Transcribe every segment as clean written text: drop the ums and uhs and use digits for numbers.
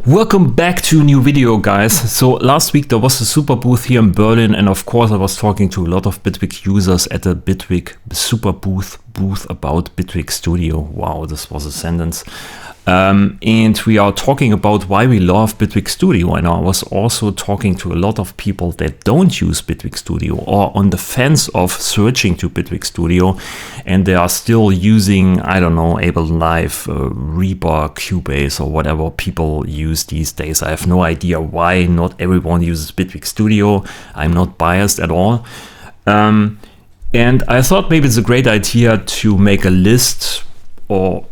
Welcome back to a new video, guys. So last week there was a super booth here in Berlin, and of course I was talking to a lot of Bitwig users at the Bitwig super booth about Bitwig Studio. Wow, this was a sentence. And we are talking about why we love Bitwig Studio, and I was also talking to a lot of people that don't use Bitwig Studio or on the fence of switching to Bitwig Studio, and they are still using, I don't know, Ableton Live, Reaper, Cubase, or whatever people use these days. I have no idea why not everyone uses Bitwig Studio. I'm not biased at all. And I thought maybe it's a great idea to make a list or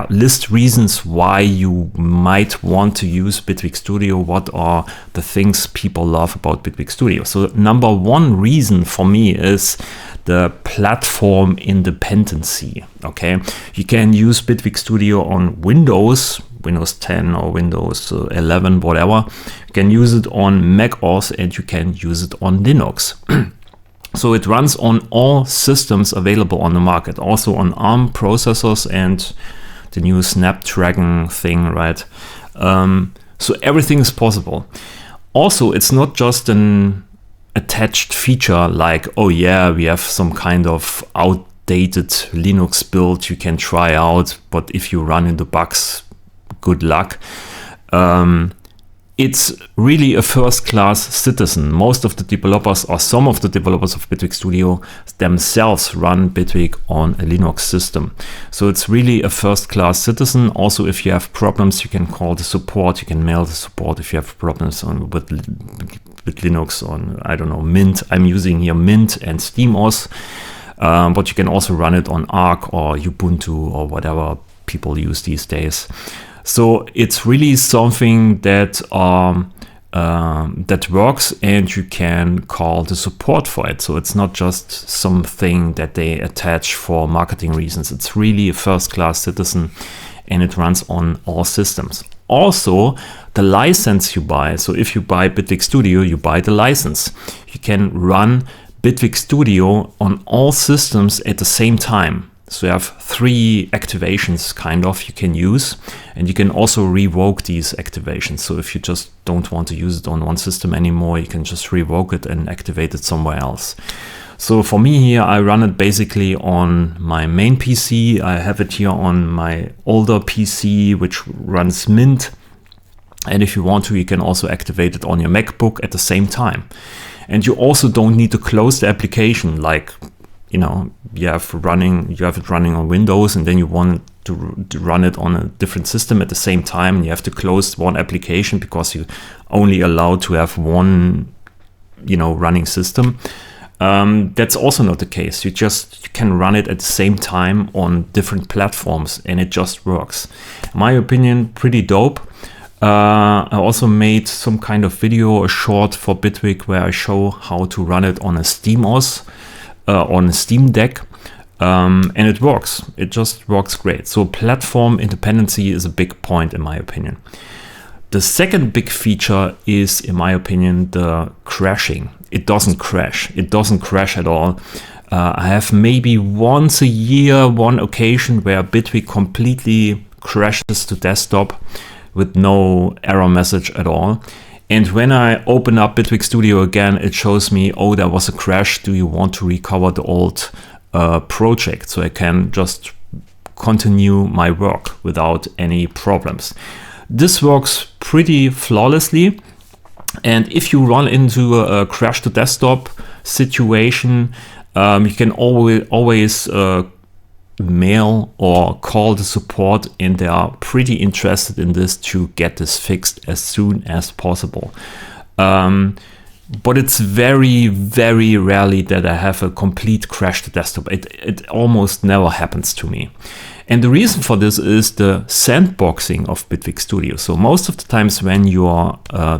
list reasons why you might want to use Bitwig Studio. What are the things people love about Bitwig Studio? So number one reason for me is the platform independency. Okay, you can use Bitwig Studio on Windows 10 or Windows 11, whatever. You can use it on Mac OS and you can use it on Linux. So it runs on all systems available on the market, also on ARM processors and the new Snapdragon thing, right? So everything is possible. Also, it's not just an attached feature like, oh yeah, we have some kind of outdated Linux build you can try out, but if you run into bugs, good luck. It's really a first-class citizen. Most of the developers, or some of the developers of Bitwig Studio themselves, run Bitwig on a Linux system. So it's really a first-class citizen. Also, if you have problems, you can call the support. You can mail the support if you have problems with Linux on, I don't know, Mint. I'm using here Mint and SteamOS, but you can also run it on Arch or Ubuntu or whatever people use these days. So it's really something that that works, and you can call the support for it. So it's not just something that they attach for marketing reasons. It's really a first-class citizen, and it runs on all systems. Also, the license you buy. So if you buy Bitwig Studio, you buy the license. You can run Bitwig Studio on all systems at the same time. So you have 3 activations kind of you can use, and you can also revoke these activations. So if you just don't want to use it on one system anymore, you can just revoke it and activate it somewhere else. So for me here, I run it basically on my main PC. I have it here on my older PC, which runs Mint. And if you want to, you can also activate it on your MacBook at the same time. And you also don't need to close the application, like, you know, you have it running on Windows, and then you want to run it on a different system at the same time, and you have to close one application because you only allowed to have one, running system. That's also not the case. You can run it at the same time on different platforms, and it just works. In my opinion, pretty dope. I also made some kind of video, a short for Bitwig, where I show how to run it on a SteamOS. On a Steam Deck, and it works. It just works great. So platform independency is a big point in my opinion. The second big feature is, in my opinion, the crashing. It doesn't crash. It doesn't crash at all. I have maybe once a year, one occasion where Bitwig completely crashes to desktop with no error message at all. And when I open up Bitwig Studio again, it shows me, oh, there was a crash. Do you want to recover the old project? So I can just continue my work without any problems. This works pretty flawlessly. And if you run into a crash to desktop situation, you can always mail or call the support, and they are pretty interested in this to get this fixed as soon as possible. But it's very, very rarely that I have a complete crash to desktop. It almost never happens to me. And the reason for this is the sandboxing of Bitwig Studio. So most of the times when your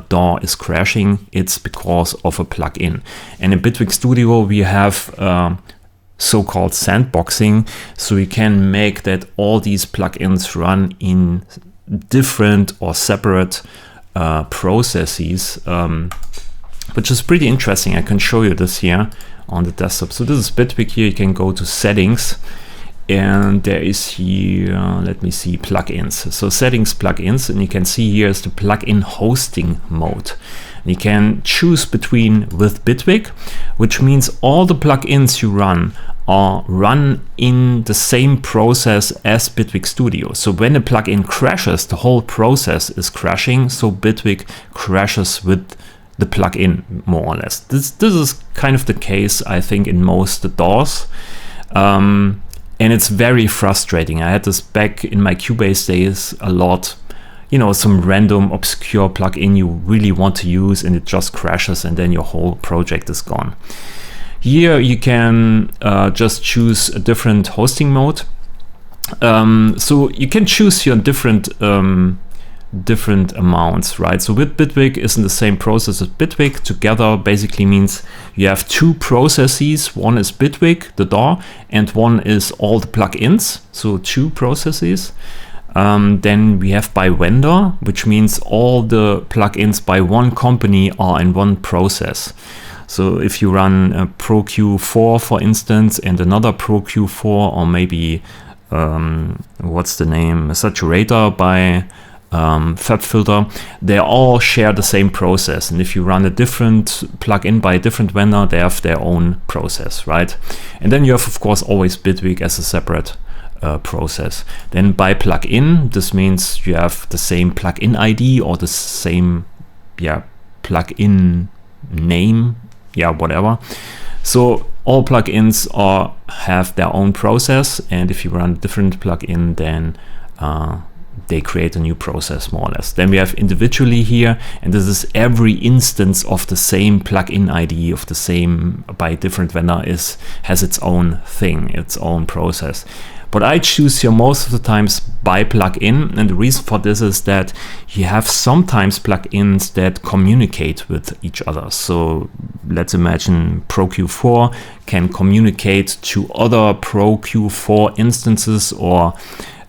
DAW is crashing, it's because of a plugin. And in Bitwig Studio, we have so-called sandboxing, so you can make that all these plugins run in different or separate processes, which is pretty interesting. I can show you this here on the desktop. So this is Bitwig here. You can go to settings, And there is here, let me see, plugins. So settings, plugins, and you can see here is the plugin hosting mode. And you can choose between with Bitwig, which means all the plugins you run are run in the same process as Bitwig Studio. So when a plugin crashes, the whole process is crashing. So Bitwig crashes with the plugin, more or less. This is kind of the case, I think, in most DAWs. And it's very frustrating. I had this back in my Cubase days a lot. You know, some random obscure plugin you really want to use and it just crashes and then your whole project is gone. Here you can just choose a different hosting mode. So you can choose your different amounts, right? So with Bitwig is in the same process as Bitwig. Together basically means you have two processes. One is Bitwig, the DAW, and one is all the plugins. So two processes. Then we have by vendor, which means all the plugins by one company are in one process. So if you run a Pro Q4, for instance, and another Pro Q4, or maybe what's the name, a saturator by FabFilter, they all share the same process. And if you run a different plugin by a different vendor, they have their own process, right? And then you have, of course, always Bitwig as a separate process. Then by plugin, this means you have the same plugin ID or the same plugin name, whatever. So all plugins have their own process, and if you run a different plugin, then they create a new process, more or less. Then we have individually here, and this is every instance of the same plugin ID of the same by different vendor has its own thing, its own process. But I choose here most of the times by plugin, and the reason for this is that you have sometimes plugins that communicate with each other. So let's imagine Pro Q4 can communicate to other Pro Q4 instances, or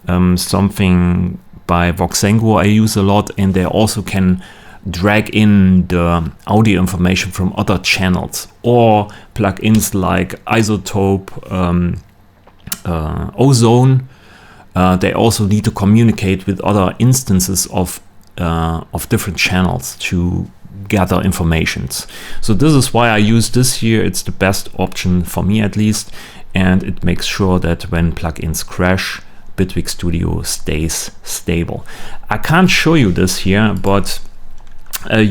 something by Voxengo I use a lot, and they also can drag in the audio information from other channels, or plugins like Isotope, Ozone. They also need to communicate with other instances of different channels to gather informations. So this is why I use this here. It's the best option for me, at least, and it makes sure that when plugins crash, Bitwig Studio stays stable. I can't show you this here, but I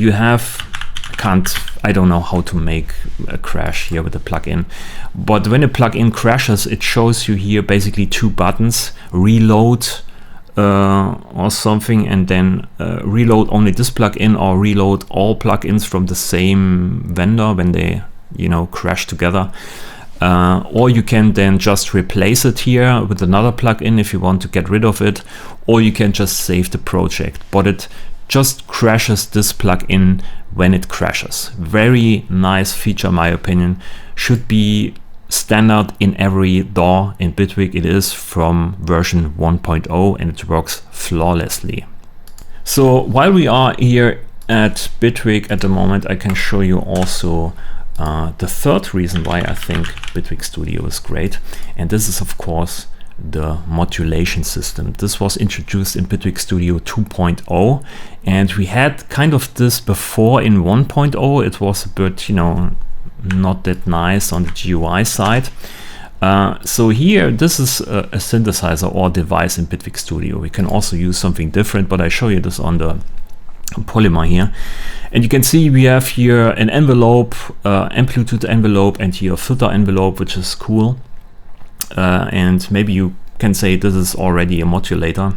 don't know how to make a crash here with a plugin. But when a plugin crashes, it shows you here basically two buttons, reload or something, and then reload only this plugin, or reload all plugins from the same vendor when they, crash together. Or you can then just replace it here with another plugin if you want to get rid of it, or you can just save the project. But it just crashes this plugin when it crashes. Very nice feature, in my opinion. Should be standard in every DAW. In Bitwig it is from version 1.0, and it works flawlessly. So while we are here at Bitwig at the moment, I can show you also the third reason why I think Bitwig Studio is great, and this is of course the modulation system. This was introduced in Bitwig Studio 2.0, and we had kind of this before in 1.0. It was a bit, not that nice on the GUI side. So here, this is a synthesizer or device in Bitwig Studio. We can also use something different, but I show you this on the polymer here, and you can see we have here an envelope, amplitude envelope, and here a filter envelope, which is cool. And maybe you can say this is already a modulator,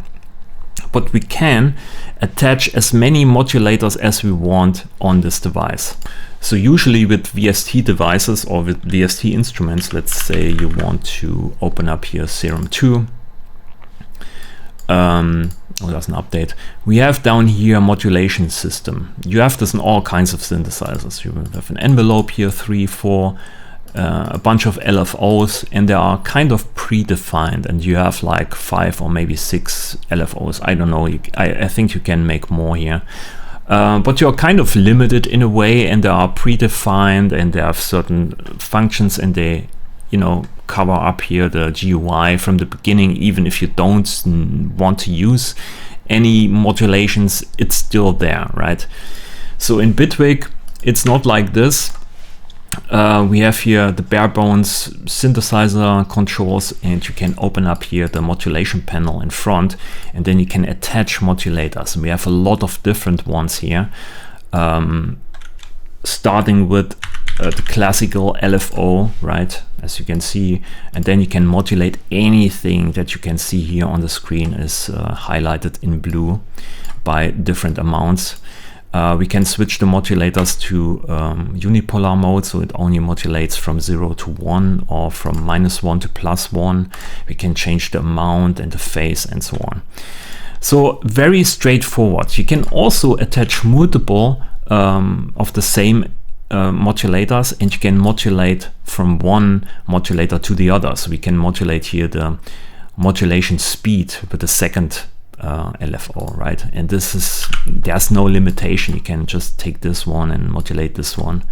but we can attach as many modulators as we want on this device. So usually with VST devices or with VST instruments, let's say you want to open up here Serum 2. There's an update. We have down here modulation system. You have this in all kinds of synthesizers. You have an envelope here, 3, 4, a bunch of LFOs, and they are kind of predefined, and you have like 5 or maybe 6 LFOs. I don't know. I think you can make more here. But you're kind of limited in a way, and they are predefined, and they have certain functions, and they you know, cover up here the GUI from the beginning. Even if you don't want to use any modulations, it's still there, right? So in Bitwig, it's not like this. We have here the bare bones synthesizer controls, and you can open up here the modulation panel in front, and then you can attach modulators. And we have a lot of different ones here, starting with the classical LFO, right, as you can see, and then you can modulate anything that you can see here on the screen is highlighted in blue by different amounts. We can switch the modulators to unipolar mode, so it only modulates from 0 to 1 or from -1 to +1. We can change the amount and the phase and so on. So very straightforward. You can also attach multiple of the same modulators, and you can modulate from one modulator to the other. So we can modulate here the modulation speed with the second LFO, right? And this is, there's no limitation. You can just take this one and modulate this one.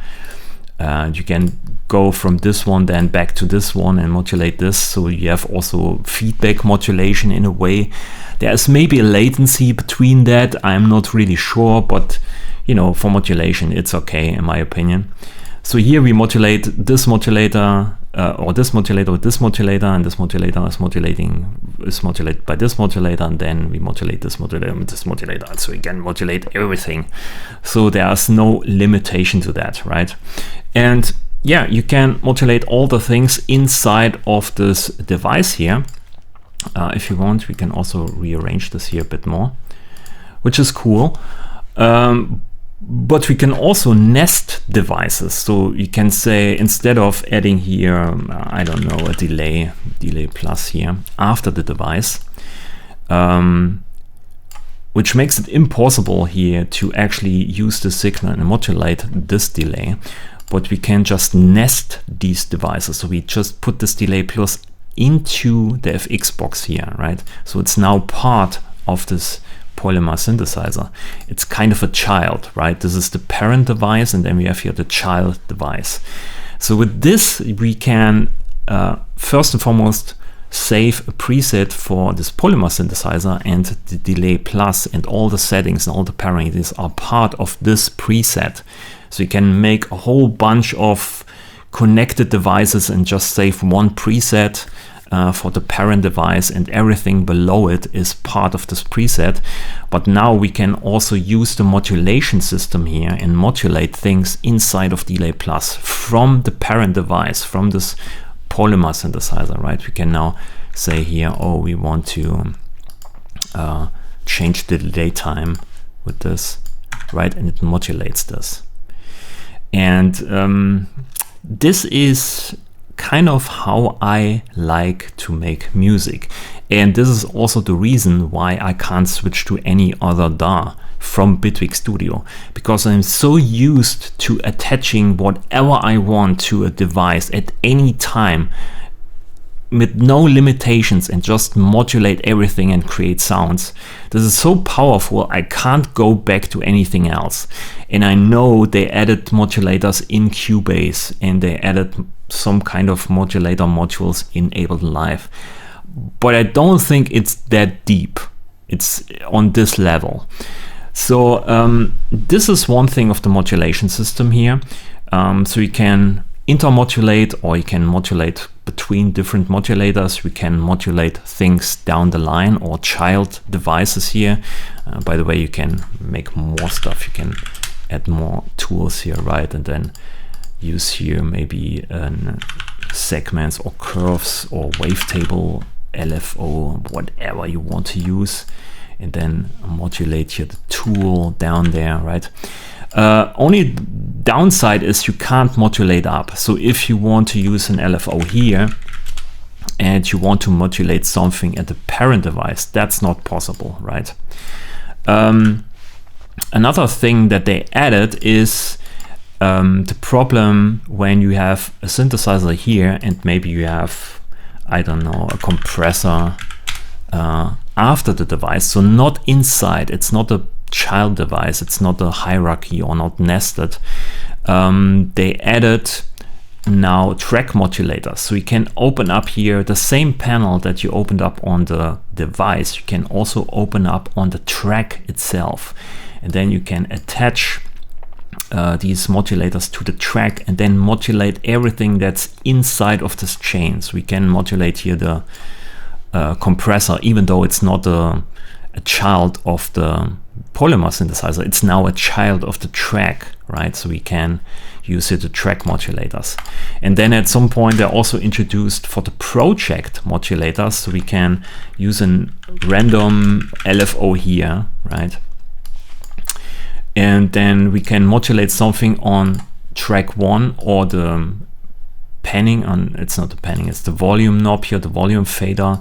You can go from this one then back to this one and modulate this. So you have also feedback modulation in a way. There's maybe a latency between that. I'm not really sure, but you know, for modulation, it's okay in my opinion. So here we modulate this modulator, or this modulator with this modulator, and this modulator is modulated by this modulator, and then we modulate this modulator with this modulator. So we can modulate everything. So there's no limitation to that, right? And yeah, you can modulate all the things inside of this device here. If you want, we can also rearrange this here a bit more, which is cool. But we can also nest devices. So you can say, instead of adding here, I don't know, a delay plus here after the device, which makes it impossible here to actually use the signal and modulate this delay. But we can just nest these devices. So we just put this delay plus into the FX box here, right? So it's now part of this Polymer synthesizer. It's kind of a child, right? This is the parent device, and then we have here the child device. So with this, we can first and foremost save a preset for this Polymer synthesizer, and the delay plus and all the settings and all the parameters are part of this preset. So you can make a whole bunch of connected devices and just save one preset for the parent device, and everything below it is part of this preset. But now we can also use the modulation system here and modulate things inside of delay plus from the parent device, from this Polymer synthesizer, right? We can now say here, oh, we want to change the delay time with this, right? And it modulates this. And this is kind of how I like to make music. And this is also the reason why I can't switch to any other DAW from Bitwig Studio, because I'm so used to attaching whatever I want to a device at any time with no limitations and just modulate everything and create sounds. This is so powerful, I can't go back to anything else. And I know they added modulators in Cubase, and they added some kind of modulator modules in Ableton Live. But I don't think it's that deep. It's on this level. So this is one thing of the modulation system here. So you can intermodulate, or you can modulate between different modulators. We can modulate things down the line, or child devices here. By the way, you can make more stuff. You can add more tools here, right? And then use here maybe segments or curves or wavetable, LFO, whatever you want to use. And then modulate here the tool down there, right? Only downside is you can't modulate up. So if you want to use an LFO here and you want to modulate something at the parent device, that's not possible, right? Another thing that they added is the problem when you have a synthesizer here and maybe you have, I don't know, a compressor after the device, so not inside. It's not a child device, it's not a hierarchy or not nested. They added now track modulators. So you can open up here the same panel that you opened up on the device. You can also open up on the track itself, and then you can attach these modulators to the track and then modulate everything that's inside of this chain. So we can modulate here the compressor, even though it's not a child of the polymer synthesizer, it's now a child of the track, right? So we can use here the track modulators. And then at some point they're also introduced for the project modulators, so we can use a random LFO here, right? And then we can modulate something on track 1, or the panning on, it's not the panning, it's the volume knob here, the volume fader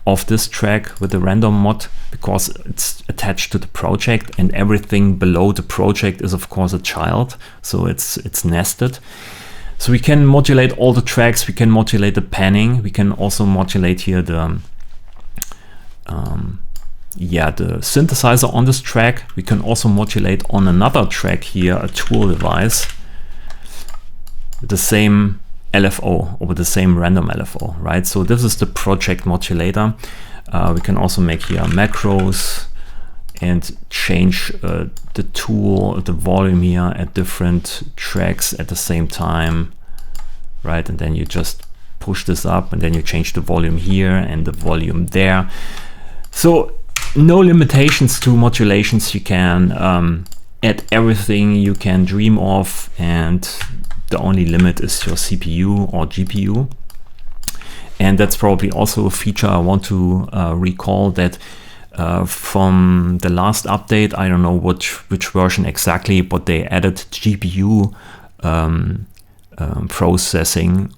of this track with the random mod, because it's attached to the project, and everything below the project is of course a child, so it's nested. So we can modulate all the tracks, we can modulate the panning, we can also modulate here the synthesizer on this track. We can also modulate on another track here a tool device with the same LFO or with the same random LFO, right? So this is the project modulator. We can also make here macros and change the tool, the volume here at different tracks at the same time, right? And then you just push this up, and then you change the volume here and the volume there. So no limitations to modulations. You can add everything you can dream of, and the only limit is your CPU or GPU. And that's probably also a feature I want to recall, that from the last update, I don't know which version exactly, but they added GPU processing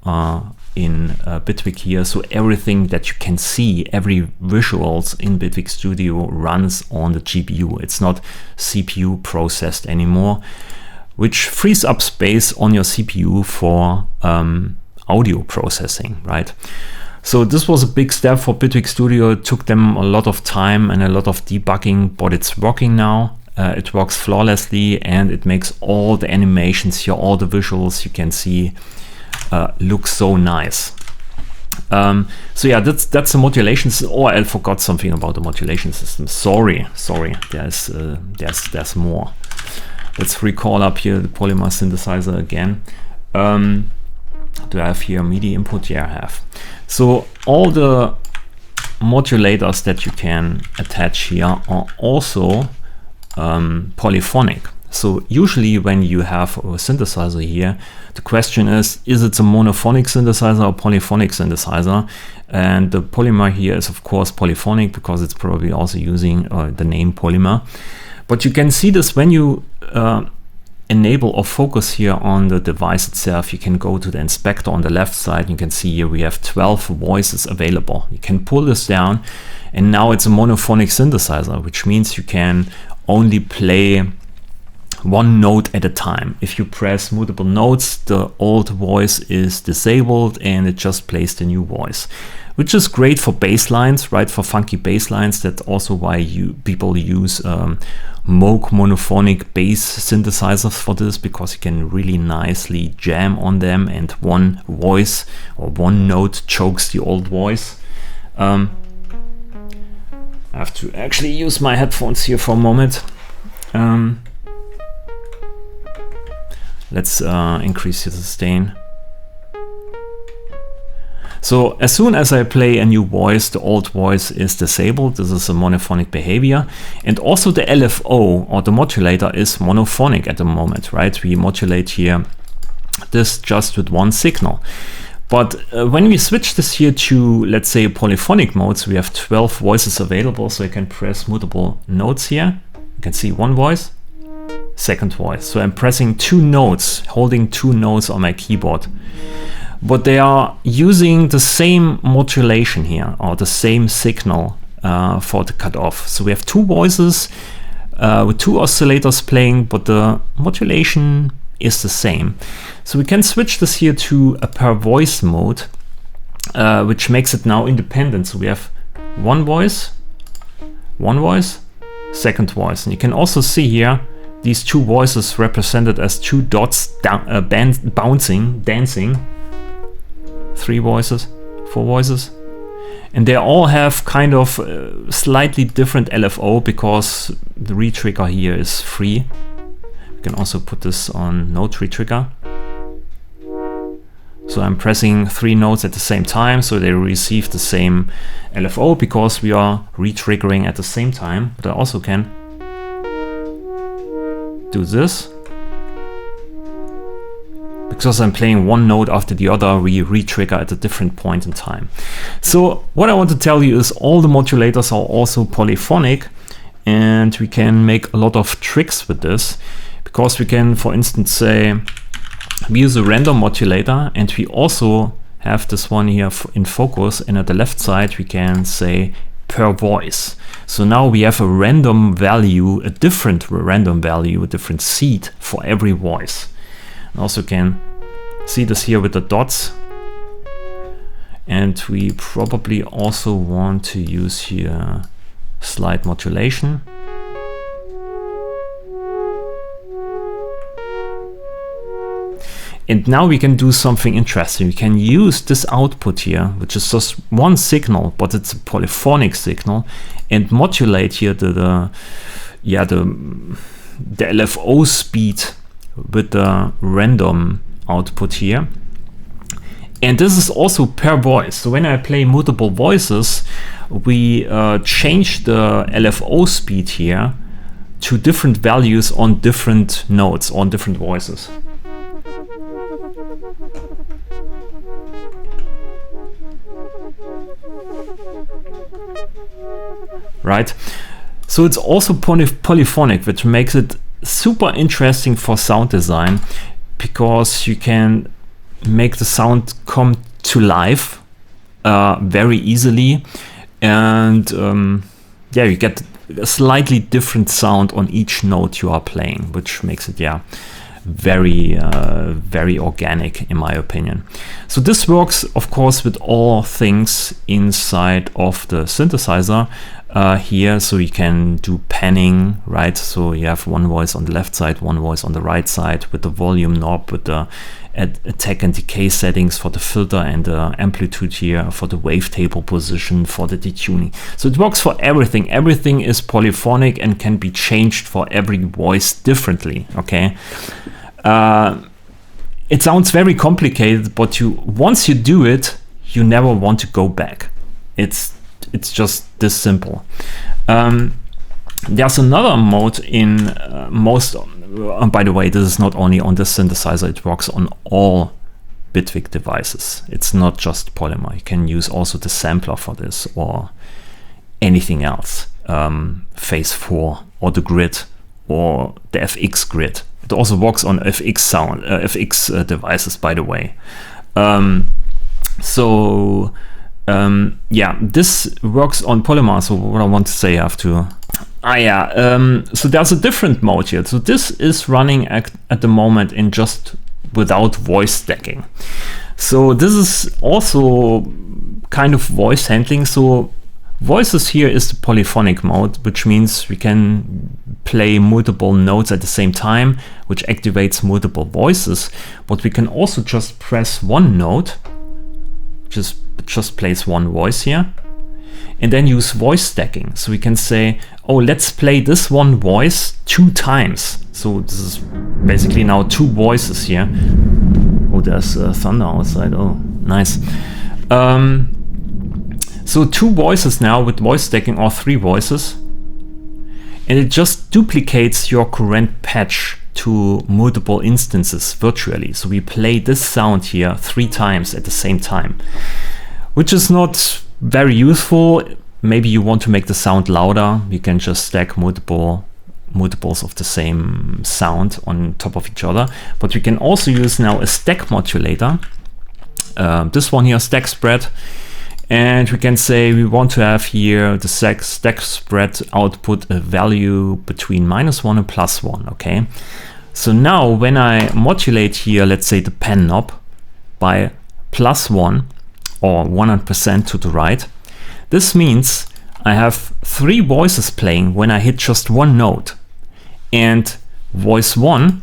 in Bitwig here. So everything that you can see, every visuals in Bitwig Studio runs on the GPU. It's not CPU processed anymore, which frees up space on your CPU for audio processing, right? So this was a big step for Bitwig Studio. It took them a lot of time and a lot of debugging, but it's working now. It works flawlessly, and it makes all the animations here, all the visuals you can see look so nice. So yeah, that's the modulation system. Oh, I forgot something about the modulation system. Sorry. There's more. Let's recall up here the polymer synthesizer again. Do I have here MIDI input? Yeah, I have. So all the modulators that you can attach here are also polyphonic. So usually when you have a synthesizer here, the question is it a monophonic synthesizer or polyphonic synthesizer? And the polymer here is of course polyphonic, because it's probably also using the name polymer. But you can see this when you enable or focus here on the device itself. You can go to the inspector on the left side. You can see here we have 12 voices available. You can pull this down, and now it's a monophonic synthesizer, which means you can only play one note at a time. If you press multiple notes, the old voice is disabled and it just plays the new voice, which is great for bass lines, right? For funky bass lines. That's also why people use Moog monophonic bass synthesizers for this, because you can really nicely jam on them, and one voice or one note chokes the old voice. I have to actually use my headphones here for a moment. Let's increase the sustain. So as soon as I play a new voice, the old voice is disabled. This is a monophonic behavior. And also the LFO or the modulator is monophonic at the moment, right? We modulate here this just with one signal. But when we switch this here to, let's say, polyphonic modes, we have 12 voices available. So I can press multiple notes here. You can see one voice, second voice. So I'm pressing two notes, holding two notes on my keyboard. But they are using the same modulation here, or the same signal for the cutoff. So we have two voices with two oscillators playing, but the modulation is the same. So we can switch this here to a per voice mode, which makes it now independent. So we have one voice, second voice. And you can also see here these two voices represented as two dots dancing. 3 voices, 4 voices. And they all have kind of slightly different LFO because the retrigger here is free. You can also put this on note retrigger. So I'm pressing 3 notes at the same time, so they receive the same LFO because we are retriggering at the same time. But I also can do this. Because I'm playing one note after the other, we retrigger at a different point in time. So what I want to tell you is all the modulators are also polyphonic, and we can make a lot of tricks with this, because we can, for instance, say we use a random modulator, and we also have this one here in focus, and at the left side we can say per voice. So now we have a random value, a different random value, a different seed for every voice. Also can see this here with the dots, and we probably also want to use here slight modulation. And now we can do something interesting. We can use this output here, which is just one signal, but it's a polyphonic signal, and modulate here the LFO speed with the random output here. And this is also per voice. So when I play multiple voices, we change the LFO speed here to different values on different notes, on different voices. Right? So it's also polyphonic, which makes it super interesting for sound design, because you can make the sound come to life very easily, and yeah, you get a slightly different sound on each note you are playing, which makes it very organic in my opinion. So this works of course with all things inside of the synthesizer here. So you can do panning, right? So you have one voice on the left side, one voice on the right side, with the volume knob, with the attack and decay settings for the filter, and the amplitude here for the wavetable position, for the detuning. So it works for everything. Everything is polyphonic and can be changed for every voice differently, okay? It sounds very complicated, but once you do it, you never want to go back. It's just this simple. There's another mode in most. By the way, this is not only on this synthesizer; it works on all Bitwig devices. It's not just Polymer. You can use also the sampler for this, or anything else, Phase 4 or the grid or the FX grid. It also works on FX devices, by the way. Yeah, this works on Polymer. So what I want to say, I have to. So there's a different mode here. So this is running at the moment in just without voice stacking. So this is also kind of voice handling. So voices here is the polyphonic mode, which means we can play multiple notes at the same time, which activates multiple voices. But we can also just press one note, just plays one voice here, and then use voice stacking. So we can say, oh, let's play this one voice 2 times. So this is basically now 2 voices here. Oh, there's thunder outside. Oh, nice. So 2 voices now with voice stacking, or 3 voices. And it just duplicates your current patch to multiple instances virtually. So we play this sound here 3 times at the same time, which is not very useful. Maybe you want to make the sound louder. You can just stack multiples of the same sound on top of each other. But we can also use now a stack modulator. This one here, stack spread. And we can say we want to have here the stack spread output a value between -1 and +1, okay? So now when I modulate here, let's say the pen knob by +1 or 100% to the right, this means I have 3 voices playing when I hit just one note. And voice 1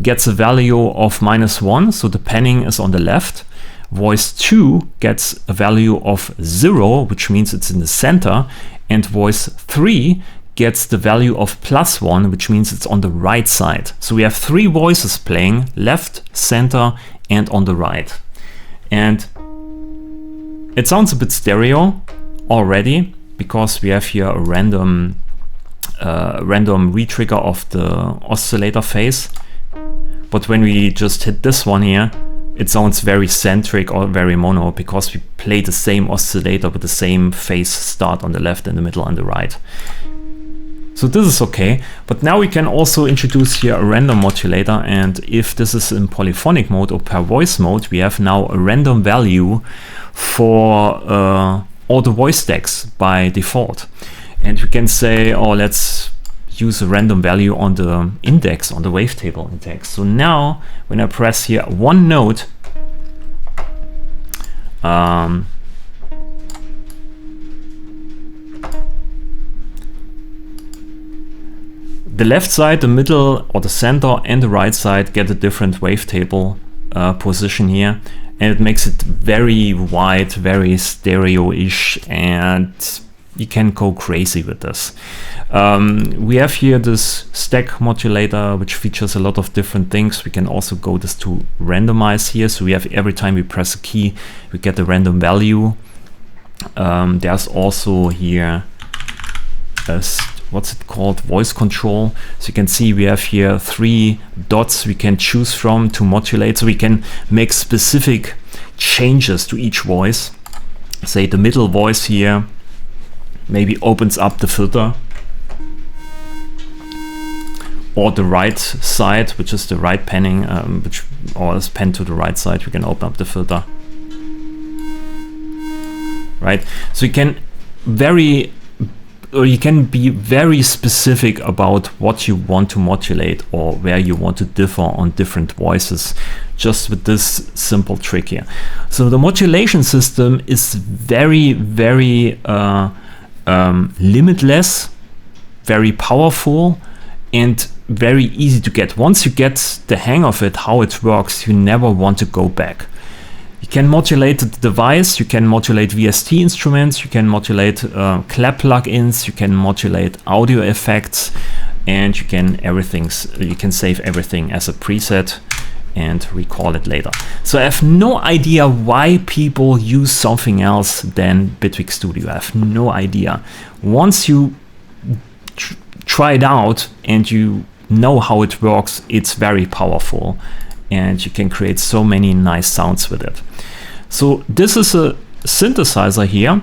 gets a value of -1, so the panning is on the left. voice 2 gets a value of 0, which means it's in the center, and voice 3 gets the value of +1, which means it's on the right side. So we have 3 voices playing, left, center, and on the right. And it sounds a bit stereo already, because we have here a random retrigger of the oscillator phase. But when we just hit this one here, it sounds very centric or very mono, because we play the same oscillator with the same phase start on the left and the middle on the right. So this is okay, but now we can also introduce here a random modulator, and if this is in polyphonic mode or per voice mode, we have now a random value for all the voice stacks by default. And we can say, oh, let's use a random value on the index, on the wavetable index. So now when I press here one note, the left side, the middle, or the center, and the right side get a different wavetable position here, and it makes it very wide, very stereo-ish, and you can go crazy with this. We have here this stack modulator, which features a lot of different things. We can also go this to randomize here, so we have every time we press a key, we get a random value. There's also here what's it called, voice control. So you can see we have here 3 dots we can choose from to modulate, so we can make specific changes to each voice. Say the middle voice here maybe opens up the filter, or the right side, which is the right panning, or is panned to the right side, we can open up the filter, right? So you can be very specific about what you want to modulate or where you want to differ on different voices, just with this simple trick here. So the modulation system is very, very limitless, very powerful, and very easy to get. Once you get the hang of it, how it works, you never want to go back. You can modulate the device, you can modulate VST instruments, you can modulate clap plugins, you can modulate audio effects, and you can save everything as a preset and recall it later. So I have no idea why people use something else than Bitwig Studio. I have no idea. Once you try it out and you know how it works, it's very powerful, and you can create so many nice sounds with it. So this is a synthesizer here.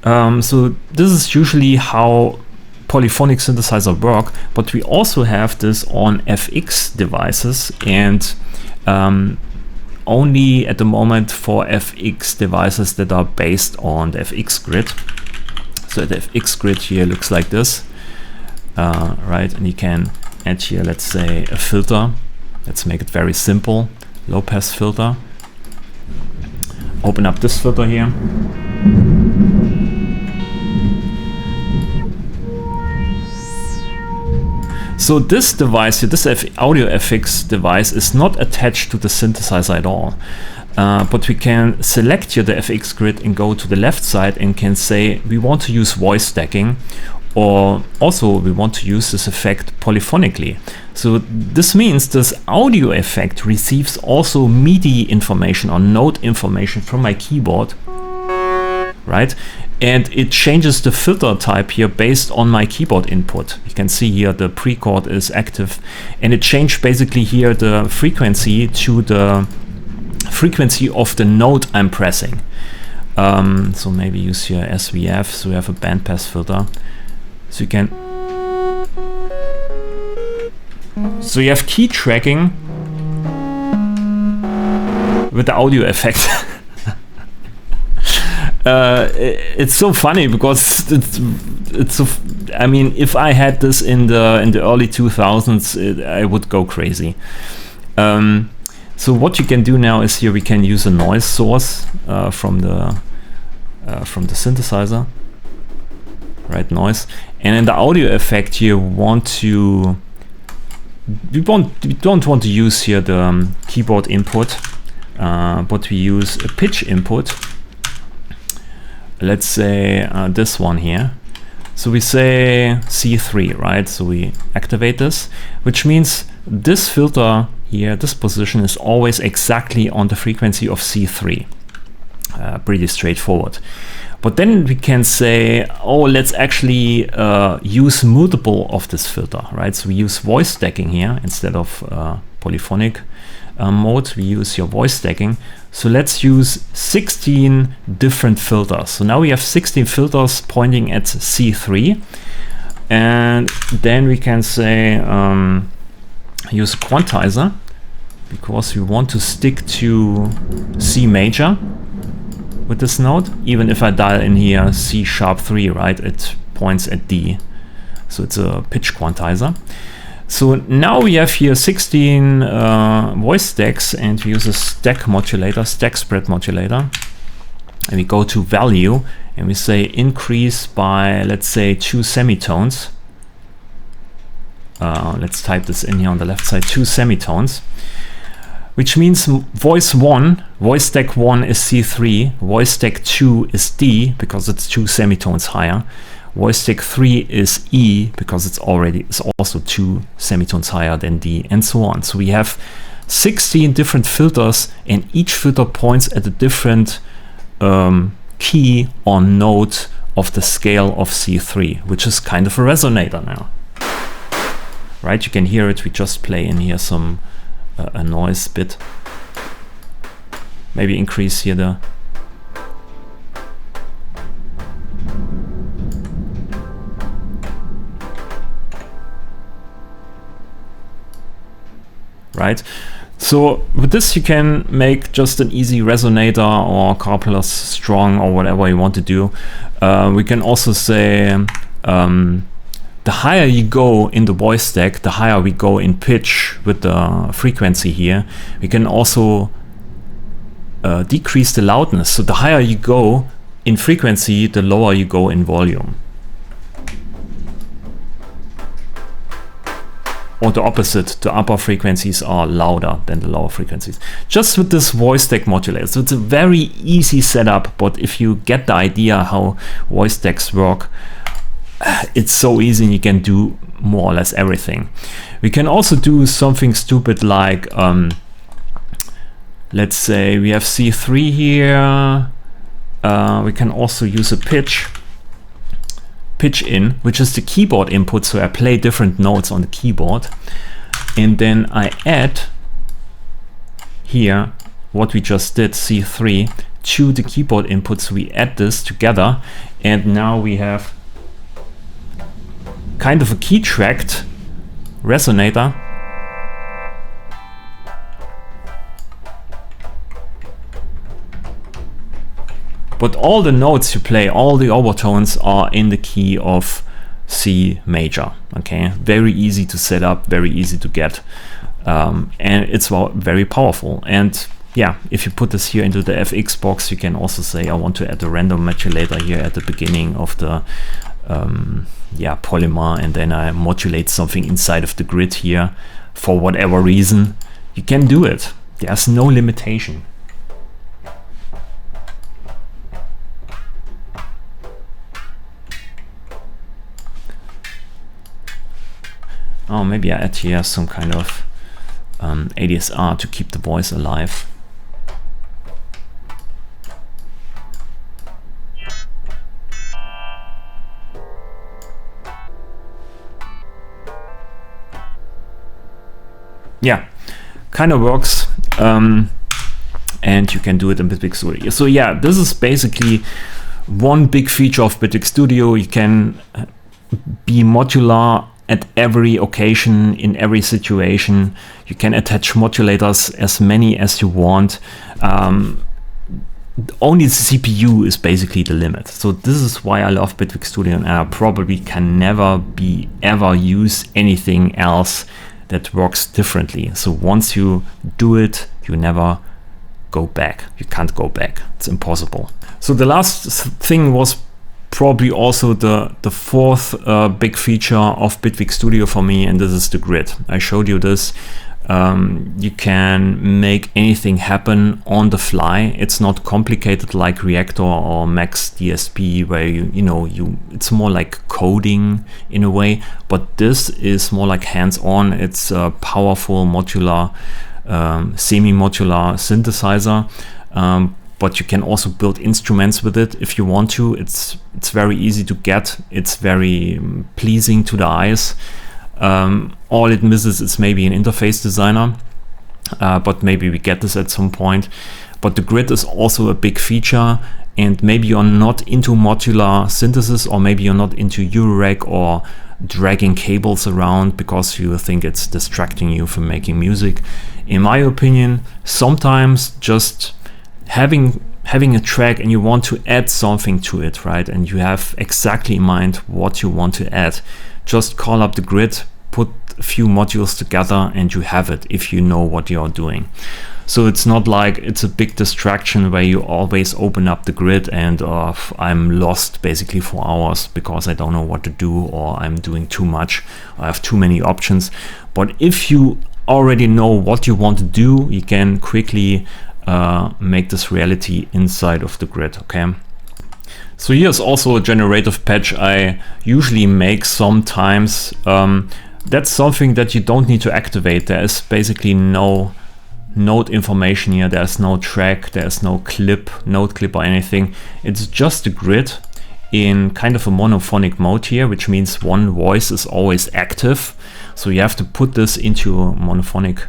So this is usually how polyphonic synthesizer work, but we also have this on FX devices, and only at the moment for FX devices that are based on the FX grid. So the FX grid here looks like this, right? And you can add here, let's say, a filter. Let's make it very simple, low pass filter. Open up this filter here. So this device here, this audio FX device, is not attached to the synthesizer at all. But we can select here the FX grid and go to the left side and can say we want to use voice stacking, or also we want to use this effect polyphonically. So this means this audio effect receives also MIDI information or note information from my keyboard, right? And it changes the filter type here based on my keyboard input. You can see here the pre-chord is active, and it changed basically here the frequency to the frequency of the note I'm pressing. So maybe use here SVF, so we have a bandpass filter. So you can, so you have key tracking with the audio effect. It's so funny because it's so, I mean, if I had this in the early 2000s, I would go crazy. So what you can do now is here we can use a noise source from the synthesizer, right? Noise, and in the audio effect here, we don't want to use here the keyboard input. but we use a pitch input. Let's say this one here. So we say C3, right? So we activate this, which means this filter here, this position is always exactly on the frequency of C3. Pretty straightforward. But then we can say, oh, let's actually use multiple of this filter, right? So we use voice stacking here instead of polyphonic mode. We use your voice stacking. So let's use 16 different filters. So now we have 16 filters pointing at C3. And then we can say use a quantizer, because we want to stick to C major with this note. Even if I dial in here C#3, right, it points at D. So it's a pitch quantizer. So now we have here 16 voice stacks, and we use a stack modulator, stack spread modulator. And we go to value and we say increase by, let's say, 2 semitones. Let's type this in here on the left side, 2 semitones. Which means voice stack 1 is C3, voice stack 2 is D because it's 2 semitones higher. Voice stack 3 is E because it's also 2 semitones higher than D, and so on. So we have 16 different filters, and each filter points at a different key or note of the scale of C3, which is kind of a resonator now. Right, you can hear it. We just play in here some a noise bit. Maybe increase here the right. So with this you can make just an easy resonator or car plus strong or whatever you want to do. We can also say the higher you go in the voice stack, the higher we go in pitch with the frequency here. We can also decrease the loudness. So the higher you go in frequency, the lower you go in volume. Or the opposite, the upper frequencies are louder than the lower frequencies. Just with this voice stack modulator. So it's a very easy setup, but if you get the idea how voice stacks work, it's so easy and you can do more or less everything. We can also do something stupid like, let's say we have C3 here. We can also use a pitch in, which is the keyboard input. So I play different notes on the keyboard. And then I add here what we just did, C3, to the keyboard input. So we add this together. And now we have kind of a key tracked resonator. But all the notes you play, all the overtones are in the key of C major. Okay, very easy to set up, very easy to get, and it's very powerful. And yeah, if you put this here into the FX box, you can also say I want to add a random modulator here at the beginning of the polymer, and then I modulate something inside of the grid here for whatever reason. You can do it. There's no limitation. Oh, maybe I add here some kind of ADSR to keep the voice alive. Yeah, kind of works, and you can do it in Bitwig Studio. So yeah, this is basically one big feature of Bitwig Studio. You can be modular at every occasion, in every situation. You can attach modulators as many as you want. Only the CPU is basically the limit. So this is why I love Bitwig Studio, and I probably can never ever use anything else that works differently. So once you do it, you never go back. You can't go back. It's impossible. So the last thing was probably also the fourth big feature of Bitwig Studio for me, and this is the grid. I showed you this You can make anything happen on the fly. It's not complicated like Reactor or Max DSP, where it's more like coding in a way, but this is more like hands-on. It's a powerful modular, semi-modular synthesizer, but you can also build instruments with it if you want to. It's very easy to get. It's very pleasing to the eyes. All it misses is maybe an interface designer, but maybe we get this at some point. But the grid is also a big feature, and maybe you're not into modular synthesis, or maybe you're not into Eurorack or dragging cables around because you think it's distracting you from making music. In my opinion, sometimes just having a track and you want to add something to it, right? And you have exactly in mind what you want to add. Just call up the grid, put a few modules together, and you have it if you know what you're doing. So it's not like it's a big distraction where you always open up the grid and I'm lost basically for hours because I don't know what to do, or I'm doing too much, I have too many options. But if you already know what you want to do, you can quickly make this reality inside of the grid, okay? So here's also a generative patch I usually make sometimes. That's something that you don't need to activate. There is basically no node information here. There's no track, there's no node clip or anything. It's just a grid in kind of a monophonic mode here, which means one voice is always active. So you have to put this into a monophonic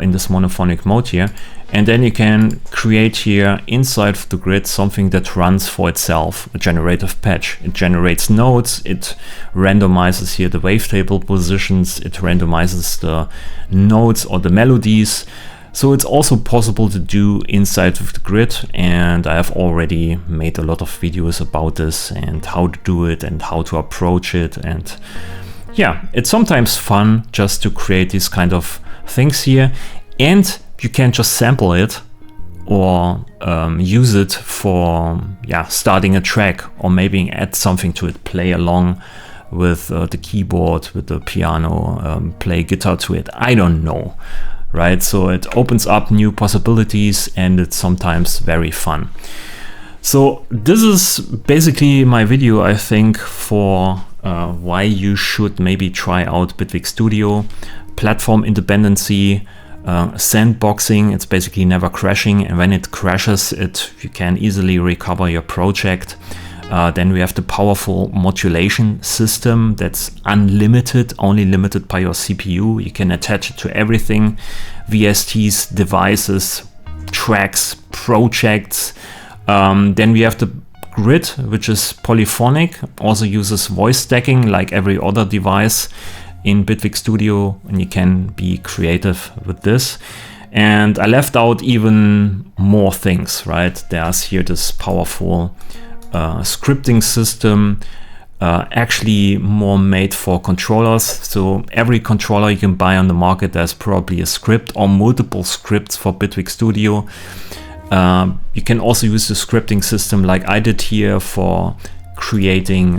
in this monophonic mode here, and then you can create here inside of the grid something that runs for itself, a generative patch. It generates nodes, it randomizes here the wavetable positions, it randomizes the notes or the melodies. So it's also possible to do inside of the grid, and I have already made a lot of videos about this and how to do it and how to approach it. And yeah, it's sometimes fun just to create these kind of things here, and you can just sample it or use it for starting a track, or maybe add something to it, play along with the keyboard, with the piano, play guitar to it, I don't know, right? So it opens up new possibilities, and it's sometimes very fun. So this is basically my video, I think, for why you should maybe try out Bitwig Studio. Platform independency, sandboxing, it's basically never crashing, and when it crashes, you can easily recover your project. Then we have the powerful modulation system that's unlimited, only limited by your CPU. You can attach it to everything, VSTs, devices, tracks, projects. Then we have the grid, which is polyphonic, also uses voice stacking like every other device in Bitwig Studio, and you can be creative with this. And I left out even more things, right? There's here this powerful scripting system, actually more made for controllers. So every controller you can buy on the market, there's probably a script or multiple scripts for Bitwig Studio. You can also use the scripting system like I did here for creating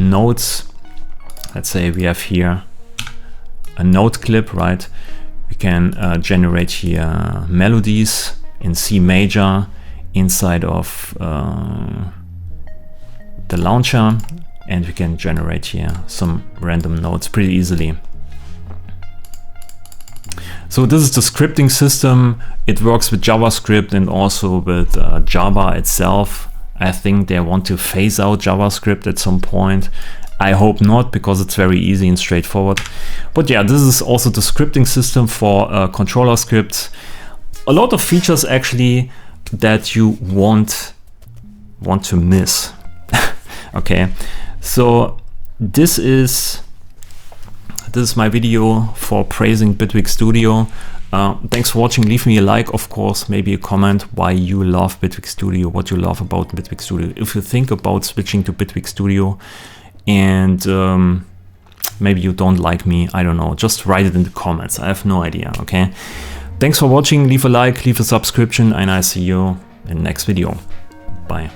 notes. Let's say we have here a note clip, right? We can generate here melodies in C major inside of the launcher, and we can generate here some random notes pretty easily. So this is the scripting system. It works with JavaScript and also with Java itself. I think they want to phase out JavaScript at some point. I hope not, because it's very easy and straightforward. But yeah, this is also the scripting system for controller scripts. A lot of features actually that you won't want to miss. Okay, so this is my video for praising Bitwig Studio. Thanks for watching. Leave me a like, of course, maybe a comment why you love Bitwig Studio, what you love about Bitwig Studio. If you think about switching to Bitwig Studio and maybe you don't like me, I don't know, just write it in the comments. I have no idea, okay? Thanks for watching. Leave a like, leave a subscription, and I see you in the next video. Bye.